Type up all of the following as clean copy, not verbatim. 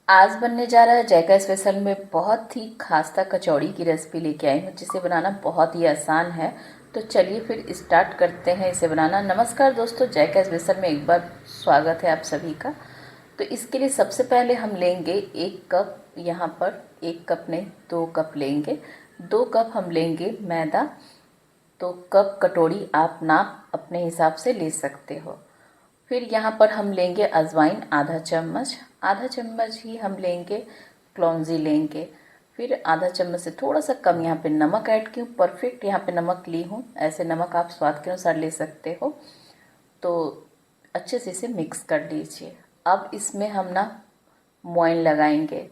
आज बनने जा रहा है जायका स्पेशल में बहुत ही खास्ता कचौड़ी की रेसिपी लेके आई हूँ, जिसे बनाना बहुत ही आसान है। तो चलिए फिर स्टार्ट करते हैं इसे बनाना। नमस्कार दोस्तों, जायका स्पेशल में एक बार स्वागत है आप सभी का। तो इसके लिए सबसे पहले हम लेंगे 1 कप, यहाँ पर 1 कप नहीं 2 कप लेंगे। 2 कप हम लेंगे मैदा। तो कप कटोरी आप नाप अपने हिसाब से ले सकते हो। फिर यहाँ पर हम लेंगे अजवाइन आधा चम्मच, आधा चम्मच ही हम लेंगे कलौंजी लेंगे। फिर आधा चम्मच से थोड़ा सा कम यहाँ पे नमक ऐड की हूँ, परफेक्ट यहाँ पे नमक ली हूँ। ऐसे नमक आप स्वाद के अनुसार ले सकते हो। तो अच्छे से इसे मिक्स कर लीजिए। अब इसमें हम ना मोइन लगाएंगे,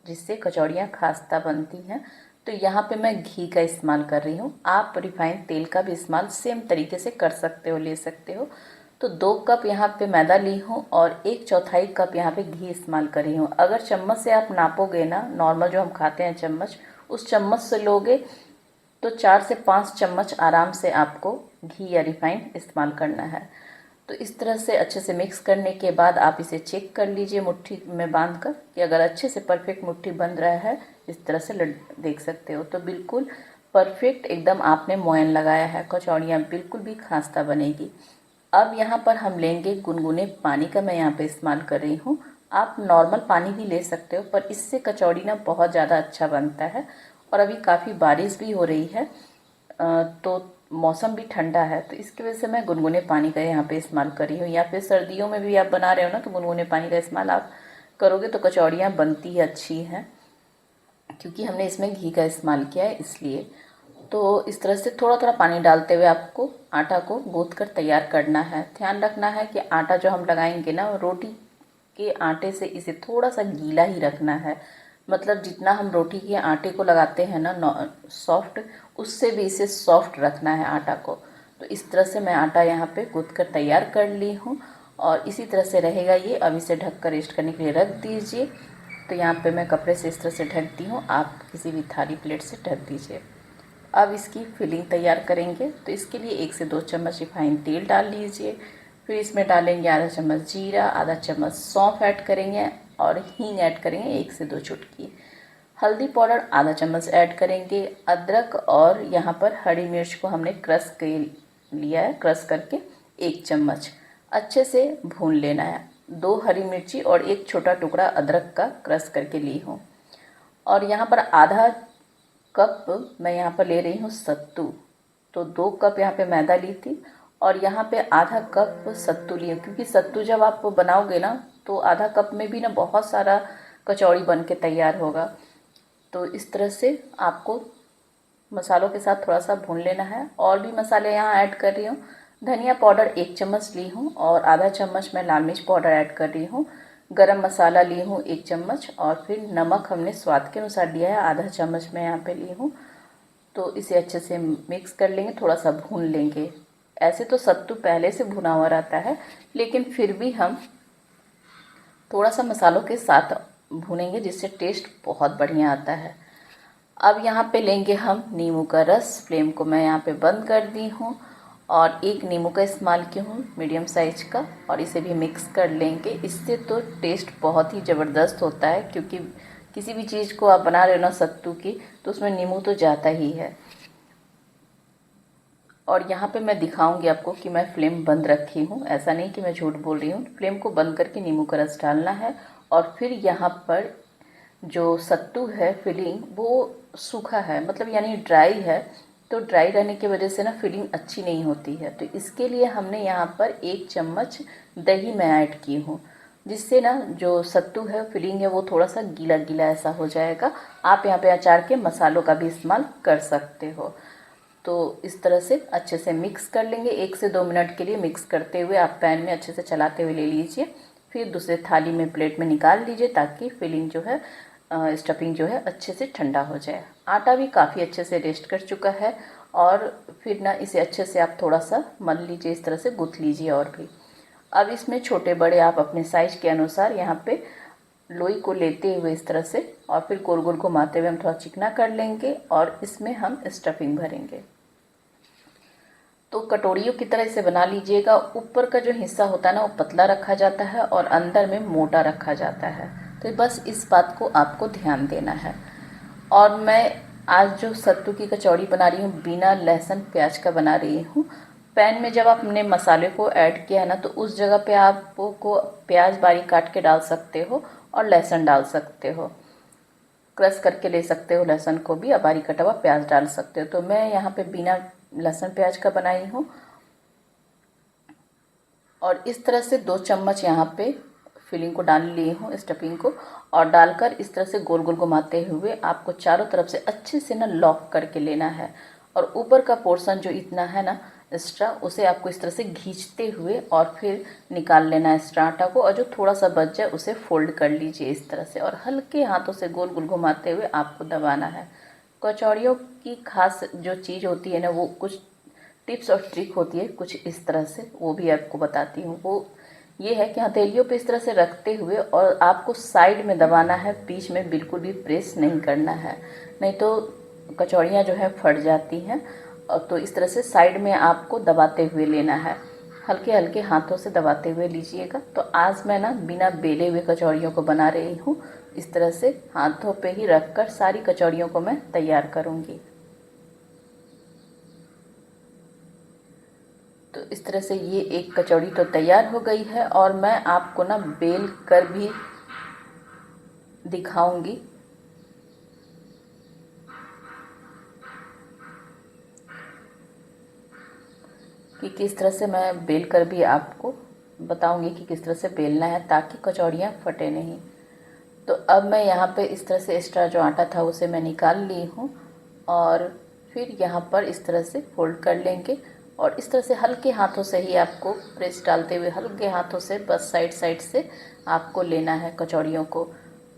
जिससे कचौड़ियाँ खास्ता बनती हैं। तो यहाँ पे मैं घी का इस्तेमाल कर रही हूँ, आप रिफाइंड तेल का भी इस्तेमाल सेम तरीके से कर सकते हो, ले सकते हो। तो 2 कप यहाँ पे मैदा ली हूँ और 1/4 कप यहाँ पे घी इस्तेमाल कर रही हूँ। अगर चम्मच से आप नापोगे ना, नॉर्मल जो हम खाते हैं चम्मच, उस चम्मच से लोगे तो 4 से 5 चम्मच आराम से आपको घी या रिफाइंड इस्तेमाल करना है। तो इस तरह से अच्छे से मिक्स करने के बाद आप इसे चेक कर लीजिए मुट्ठी में बांध कर, कि अगर अच्छे से परफेक्ट मुट्ठी बन रहा है, इस तरह से देख सकते हो। तो बिल्कुल परफेक्ट एकदम आपने मोयन लगाया है, कचौड़ियाँ बिल्कुल भी खास्ता बनेगी। अब यहाँ पर हम लेंगे गुनगुने पानी का, मैं यहाँ पे इस्तेमाल कर रही हूँ। आप नॉर्मल पानी भी ले सकते हो, पर इससे कचौड़ी ना बहुत ज़्यादा अच्छा बनता है। और अभी काफ़ी बारिश भी हो रही है, तो मौसम भी ठंडा है, तो इसकी वजह से मैं गुनगुने पानी का यहाँ पे इस्तेमाल कर रही हूँ। या फिर सर्दियों में भी आप बना रहे हो ना, तो गुनगुने पानी का इस्तेमाल आप करोगे तो कचौड़ियाँ बनती ही अच्छी हैं, क्योंकि हमने इसमें घी का इस्तेमाल किया है इसलिए। तो इस तरह से थोड़ा थोड़ा पानी डालते हुए आपको आटा को गूँथ कर तैयार करना है। ध्यान रखना है कि आटा जो हम लगाएंगे ना, रोटी के आटे से इसे थोड़ा सा गीला ही रखना है। मतलब जितना हम रोटी के आटे को लगाते हैं ना सॉफ्ट, उससे भी इसे सॉफ्ट रखना है आटा को। तो इस तरह से मैं आटा यहाँ पे गूँथ कर तैयार कर ली हूँ और इसी तरह से रहेगा ये। अब इसे ढक कर रेस्ट करने के लिए रख दीजिए। तो यहाँ पे मैं कपड़े से इस तरह से ढकती हूँ, आप किसी भी थाली प्लेट से ढक दीजिए। अब इसकी फिलिंग तैयार करेंगे। तो इसके लिए 1 से 2 चम्मच रिफाइंड तेल डाल लीजिए। फिर इसमें डालेंगे आधा चम्मच जीरा, आधा चम्मच सौंफ ऐड करेंगे और हींग ऐड करेंगे 1 से 2 चुटकी। हल्दी पाउडर आधा चम्मच ऐड करेंगे। अदरक और यहाँ पर हरी मिर्च को हमने क्रश कर लिया है, क्रश करके 1 चम्मच अच्छे से भून लेना है। 2 हरी मिर्ची और 1 छोटा टुकड़ा अदरक का क्रश करके ली हूँ। और यहाँ पर आधा कप मैं यहाँ पर ले रही हूँ सत्तू। तो 2 कप यहाँ पे मैदा ली थी और यहाँ पे आधा कप सत्तू ली हूँ, क्योंकि सत्तू जब आप बनाओगे ना, तो आधा कप में भी ना बहुत सारा कचौड़ी बन के तैयार होगा। तो इस तरह से आपको मसालों के साथ थोड़ा सा भून लेना है। और भी मसाले यहाँ ऐड कर रही हूँ। धनिया पाउडर 1 चम्मच ली हूँ और आधा चम्मच मैं लाल मिर्च पाउडर ऐड कर रही हूँ। गरम मसाला ली हूँ 1 चम्मच और फिर नमक हमने स्वाद के अनुसार लिया है, आधा चम्मच मैं यहाँ पे ली हूँ। तो इसे अच्छे से मिक्स कर लेंगे, थोड़ा सा भून लेंगे। ऐसे तो सत्तू पहले से भुना हुआ रहता है, लेकिन फिर भी हम थोड़ा सा मसालों के साथ भूनेंगे, जिससे टेस्ट बहुत बढ़िया आता है। अब यहाँ पे लेंगे हम नींबू का रस। फ्लेम को मैं यहाँ पे बंद कर दी हूँ और 1 नींबू का इस्तेमाल की हूँ, मीडियम साइज का, और इसे भी मिक्स कर लेंगे। इससे तो टेस्ट बहुत ही ज़बरदस्त होता है, क्योंकि किसी भी चीज़ को आप बना रहे हो ना सत्तू की, तो उसमें नींबू तो जाता ही है। और यहाँ पे मैं दिखाऊंगी आपको कि मैं फ्लेम बंद रखी हूँ, ऐसा नहीं कि मैं झूठ बोल रही हूँ। फ्लेम को बंद करके नींबू का रस डालना है। और फिर यहाँ पर जो सत्तू है फिलिंग, वो सूखा है, मतलब यानी ड्राई है। तो ड्राई रहने की वजह से ना फिलिंग अच्छी नहीं होती है। तो इसके लिए हमने यहाँ पर 1 चम्मच दही मैं ऐड की हूँ, जिससे ना जो सत्तू है फिलिंग है वो थोड़ा सा गीला गीला ऐसा हो जाएगा। आप यहाँ पे अचार के मसालों का भी इस्तेमाल कर सकते हो। तो इस तरह से अच्छे से मिक्स कर लेंगे। 1 से 2 मिनट के लिए मिक्स करते हुए आप पैन में अच्छे से चलाते हुए ले लीजिए। फिर दूसरे थाली में प्लेट में निकाल लीजिए, ताकि फिलिंग जो है, स्टफिंग जो है, अच्छे से ठंडा हो जाए। आटा भी काफ़ी अच्छे से रेस्ट कर चुका है। और फिर ना इसे अच्छे से आप थोड़ा सा मल लीजिए, इस तरह से गूँथ लीजिए। और भी अब इसमें छोटे बड़े आप अपने साइज के अनुसार यहाँ पे लोई को लेते हुए इस तरह से, और फिर गोल गोल घुमाते हुए हम थोड़ा चिकना कर लेंगे और इसमें हम स्टफिंग भरेंगे। तो कटोरियों की तरह इसे बना लीजिएगा। ऊपर का जो हिस्सा होता है ना, वो पतला रखा जाता है और अंदर में मोटा रखा जाता है। तो बस इस बात को आपको ध्यान देना है। और मैं आज जो सत्तू की कचौड़ी बना रही हूँ बिना लहसुन प्याज का बना रही हूँ। पैन में जब आपने मसाले को ऐड किया है ना, तो उस जगह पे आपको प्याज बारीक काट के डाल सकते हो और लहसुन डाल सकते हो, क्रश करके ले सकते हो लहसुन को भी, या बारीक कटा हुआ प्याज डाल सकते हो। तो मैं यहाँ पे बिना लहसुन प्याज का बनाई हूँ। और इस तरह से 2 चम्मच यहाँ पे फिलिंग को डाल ली हूँ, स्टफिंग को, और डालकर इस तरह से गोल गोल घुमाते हुए आपको चारों तरफ से अच्छे से ना लॉक करके लेना है। और ऊपर का पोर्शन जो इतना है ना एक्स्ट्रा, उसे आपको इस तरह से खींचते हुए और फिर निकाल लेना है एक्स्ट्रा आटा को, और जो थोड़ा सा बच जाए उसे फोल्ड कर लीजिए इस तरह से, और हल्के हाथों से गोल गोल घुमाते हुए आपको दबाना है। कचौड़ियों की खास जो चीज़ होती है ना, वो कुछ टिप्स और ट्रिक होती है कुछ इस तरह से, वो भी आपको बताती हूँ। वो ये है कि हथेलियों पे इस तरह से रखते हुए और आपको साइड में दबाना है, बीच में बिल्कुल भी प्रेस नहीं करना है, नहीं तो कचौड़ियाँ जो है फट जाती हैं। और तो इस तरह से साइड में आपको दबाते हुए लेना है, हल्के हल्के हाथों से दबाते हुए लीजिएगा। तो आज मैं ना बिना बेले हुए कचौड़ियों को बना रही हूँ। इस तरह से हाथों पे ही रखकर सारी कचौड़ियों को मैं तैयार करूँगी। तो इस तरह से ये एक कचौड़ी तो तैयार हो गई है, और मैं आपको ना बेल कर भी दिखाऊंगी कि किस तरह से मैं बेल कर भी आपको बताऊंगी कि किस तरह से बेलना है ताकि कचौड़ियाँ फटे नहीं। तो अब मैं यहाँ पे इस तरह से एक्स्ट्रा जो आटा था उसे मैं निकाल ली हूँ, और फिर यहाँ पर इस तरह से फोल्ड कर लेंगे, और इस तरह से हल्के हाथों से ही आपको प्रेस डालते हुए हल्के हाथों से बस साइड साइड से आपको लेना है कचौड़ियों को।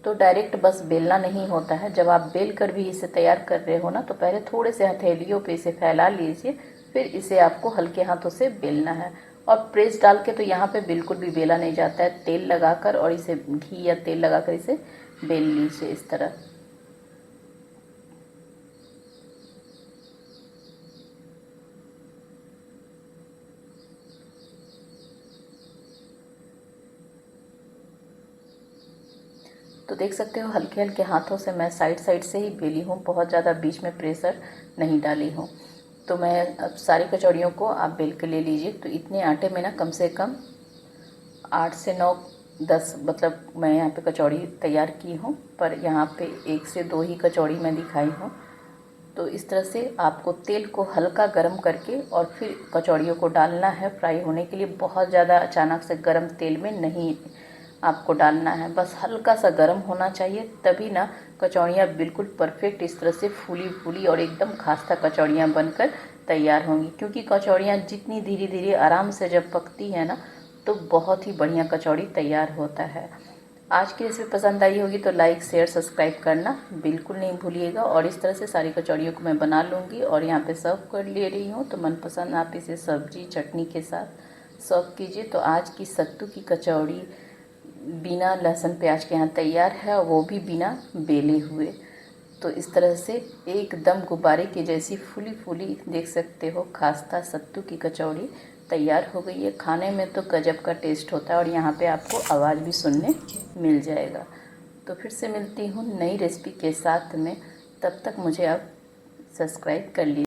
तो डायरेक्ट बस बेलना नहीं होता है, जब आप बेल कर भी इसे तैयार कर रहे हो ना, तो पहले थोड़े से हथेलियों पे इसे फैला लीजिए, फिर इसे आपको हल्के हाथों से बेलना है। और प्रेस डाल के तो यहाँ पे बिल्कुल भी बेला नहीं जाता है, तेल लगाकर और इसे घी या तेल लगाकर इसे बेल लीजिए इस तरह। तो देख सकते हो हल्के हल्के हाथों से मैं साइड साइड से ही बेली हूँ, बहुत ज़्यादा बीच में प्रेशर नहीं डाली हूँ। तो मैं अब सारी कचौड़ियों को आप बेल के ले लीजिए। तो इतने आटे में ना कम से कम 8 से 9 10 मतलब मैं यहाँ पे कचौड़ी तैयार की हूँ, पर यहाँ पे 1 से 2 ही कचौड़ी मैं दिखाई हूँ। तो इस तरह से आपको तेल को हल्का गरम करके और फिर कचौड़ियों को डालना है फ्राई होने के लिए। बहुत ज़्यादा अचानक से गरम तेल में नहीं आपको डालना है, बस हल्का सा गरम होना चाहिए, तभी ना कचौड़ियाँ बिल्कुल परफेक्ट इस तरह से फूली फूली और एकदम खास्ता कचौड़ियाँ बनकर तैयार होंगी। क्योंकि कचौड़ियाँ जितनी धीरे धीरे आराम से जब पकती है ना, तो बहुत ही बढ़िया कचौड़ी तैयार होता है। आज की रेसिपी पसंद आई होगी तो लाइक शेयर सब्सक्राइब करना बिल्कुल नहीं भूलिएगा। और इस तरह से सारी कचौड़ियों को मैं बना लूँगी और यहाँ पे सर्व कर ले रही हूँ। तो मनपसंद आप इसे सब्जी चटनी के साथ सर्व कीजिए। तो आज की सत्तू की कचौड़ी बिना लहसुन प्याज के यहाँ तैयार है, और वो भी बिना बेले हुए। तो इस तरह से एकदम गुब्बारे की जैसी फूली फूली देख सकते हो खास्ता सत्तू की कचौड़ी तैयार हो गई है। खाने में तो गजब का टेस्ट होता है, और यहाँ पे आपको आवाज़ भी सुनने मिल जाएगा। तो फिर से मिलती हूँ नई रेसिपी के साथ में, तब तक मुझे आप सब्सक्राइब कर लीजिए।